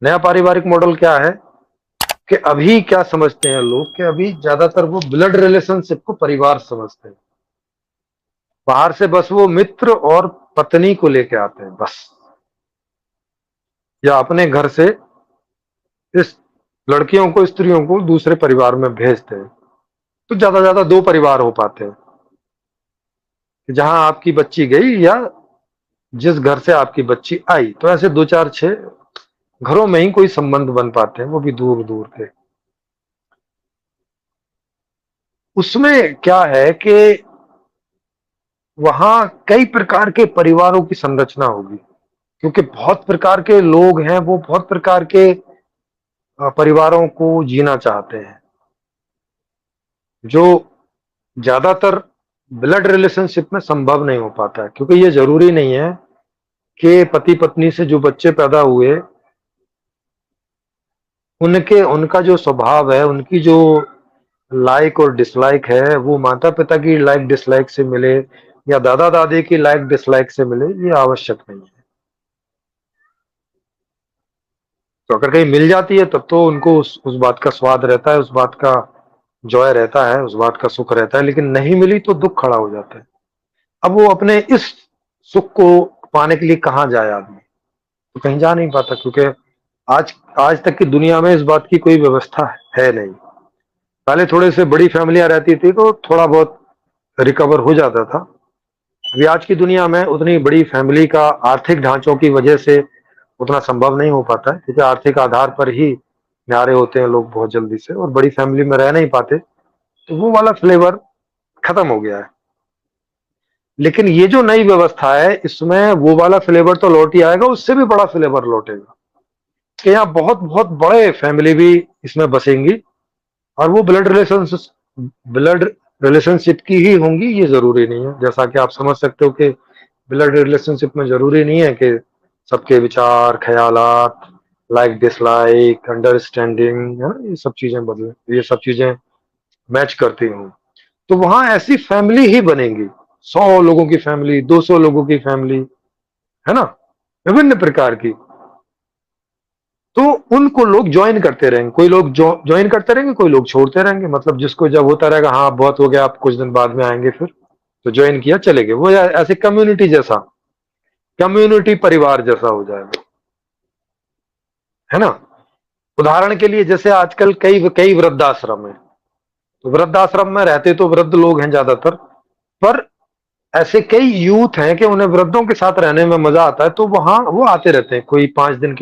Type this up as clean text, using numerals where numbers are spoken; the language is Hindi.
नया पारिवारिक मॉडल क्या है कि अभी क्या समझते हैं लोग कि अभी ज्यादातर वो ब्लड रिलेशनशिप को परिवार समझते हैं। बाहर से बस वो मित्र और पत्नी को लेके आते हैं बस, या अपने घर से इस लड़कियों को, स्त्रियों को दूसरे परिवार में भेजते हैं। तो ज्यादा दो परिवार हो पाते हैं कि जहां आपकी बच्ची गई या जिस घर से आपकी बच्ची आई, तो ऐसे दो चार छह घरों में ही कोई संबंध बन पाते हैं, वो भी दूर दूर के। उसमें क्या है कि वहां कई प्रकार के परिवारों की संरचना होगी, क्योंकि बहुत प्रकार के लोग हैं, वो बहुत प्रकार के परिवारों को जीना चाहते हैं, जो ज्यादातर ब्लड रिलेशनशिप में संभव नहीं हो पाता है। क्योंकि ये जरूरी नहीं है कि पति पत्नी से जो बच्चे पैदा हुए उनके उनका जो स्वभाव है, उनकी जो लाइक और डिसलाइक है, वो माता पिता की लाइक डिसलाइक से मिले या दादा दादी की लाइक डिसलाइक से मिले, ये आवश्यक नहीं है। तो अगर कहीं मिल जाती है तब तो उनको उस बात का स्वाद रहता है, उस बात का जॉय रहता है, उस बात का सुख रहता है। लेकिन नहीं मिली तो दुख खड़ा हो जाता है। अब वो अपने इस सुख को पाने के लिए कहाँ जाए आदमी? तो कहीं जा नहीं पाता, क्योंकि आज आज तक की दुनिया में इस बात की कोई व्यवस्था है नहीं। पहले थोड़े से बड़ी फैमिलियां रहती थी तो थोड़ा बहुत रिकवर हो जाता था। अभी आज की दुनिया में उतनी बड़ी फैमिली का आर्थिक ढांचों की वजह से उतना संभव नहीं हो पाता है, क्योंकि आर्थिक आधार पर ही न्यारे होते हैं लोग बहुत जल्दी से, और बड़ी फैमिली में रह नहीं पाते। तो वो वाला फ्लेवर खत्म हो गया है। लेकिन ये जो नई व्यवस्था है, इसमें वो वाला फ्लेवर तो लौट ही आएगा, उससे भी बड़ा फ्लेवर लौटेगा कि यहाँ बहुत बहुत बड़े फैमिली भी इसमें बसेंगी, और वो ब्लड रिलेशनशिप की ही होंगी, ये जरूरी नहीं है। जैसा कि आप समझ सकते हो कि ब्लड रिलेशनशिप में जरूरी नहीं है कि सबके विचार, ख्यालात, लाइक डिसलाइक, अंडरस्टैंडिंग, है ना, ये सब चीजें बदले, ये सब चीजें मैच करती हूँ। तो वहां ऐसी फैमिली ही बनेगी, 100 लोगों की फैमिली, 200 लोगों की फैमिली, है ना, विभिन्न प्रकार की। तो उनको लोग ज्वाइन करते रहेंगे, कोई लोग ज्वाइन करते रहेंगे, कोई लोग छोड़ते रहेंगे। मतलब जिसको जब होता रहेगा हाँ बहुत हो गया, आप कुछ दिन बाद में आएंगे फिर, तो ज्वाइन किया चले गए, वो ऐसे कम्युनिटी जैसा, कम्युनिटी परिवार जैसा हो जाएगा, है ना। उदाहरण के लिए जैसे आजकल कई कई वृद्धाश्रम है, तो वृद्धाश्रम में रहते तो वृद्ध लोग हैं ज्यादातर, पर ऐसे कई यूथ हैं कि उन्हें वृद्धों के साथ रहने में मजा आता है, तो वहां वो आते रहते हैं, कोई 5 दिन के